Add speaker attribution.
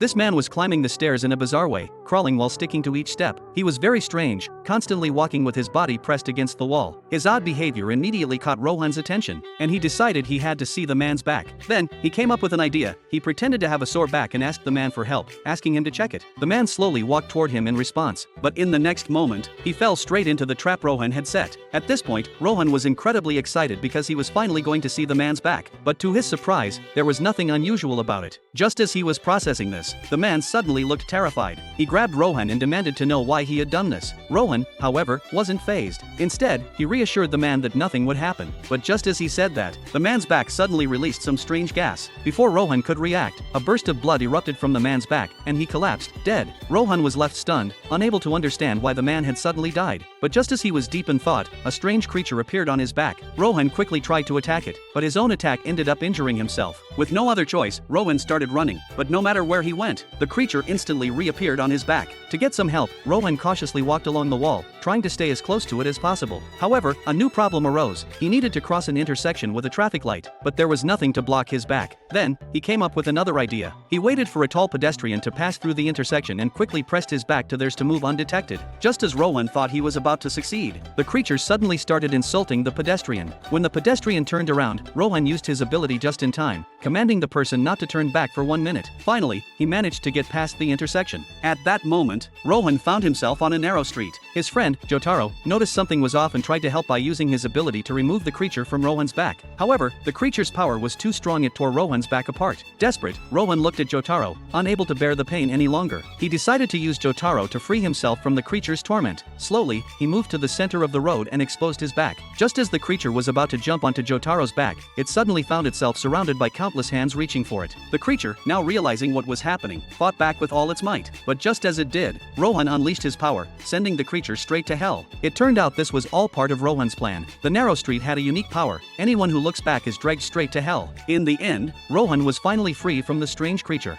Speaker 1: This man was climbing the stairs in a bizarre way, crawling while sticking to each step. He was very strange, constantly walking with his body pressed against the wall. His odd behavior immediately caught Rohan's attention, and he decided he had to see the man's back. Then, he came up with an idea. He pretended to have a sore back and asked the man for help, asking him to check it. The man slowly walked toward him in response, but in the next moment, he fell straight into the trap Rohan had set. At this point, Rohan was incredibly excited because he was finally going to see the man's back, but to his surprise, there was nothing unusual about it. Just as he was processing this, the man suddenly looked terrified. He grabbed Rohan and demanded to know why he had done this. Rohan, however, wasn't fazed. Instead, he reassured the man that nothing would happen. But just as he said that, the man's back suddenly released some strange gas. Before Rohan could react, a burst of blood erupted from the man's back, and he collapsed, dead. Rohan was left stunned, unable to understand why the man had suddenly died. But just as he was deep in thought, a strange creature appeared on his back. Rohan quickly tried to attack it, but his own attack ended up injuring himself. With no other choice, Rohan started running, but no matter where he went, the creature instantly reappeared on his back. To get some help, Rohan cautiously walked along the wall, trying to stay as close to it as possible. However, a new problem arose. He needed to cross an intersection with a traffic light, but there was nothing to block his back. Then, he came up with another idea. He waited for a tall pedestrian to pass through the intersection and quickly pressed his back to theirs to move undetected. Just as Rohan thought he was about to succeed, the creature suddenly started insulting the pedestrian. When the pedestrian turned around, Rohan used his ability just in time, commanding the person not to turn back for 1 minute. Finally, he managed to get past the intersection. At that moment, Rohan found himself on a narrow street. His friend, Jotaro, noticed something was off and tried to help by using his ability to remove the creature from Rohan's back. However, the creature's power was too strong, it tore Rohan's back apart. Desperate, Rohan looked at Jotaro, unable to bear the pain any longer. He decided to use Jotaro to free himself from the creature's torment. Slowly, he moved to the center of the road and exposed his back. Just as the creature was about to jump onto Jotaro's back, it suddenly found itself surrounded by countless hands reaching for it. The creature, now realizing what was happening, fought back with all its might. But just as it did, Rohan unleashed his power, sending the creature straight to hell. It turned out this was all part of Rohan's plan. The narrow street had a unique power. Anyone who looks back is dragged straight to hell. In the end, Rohan was finally free from the strange creature.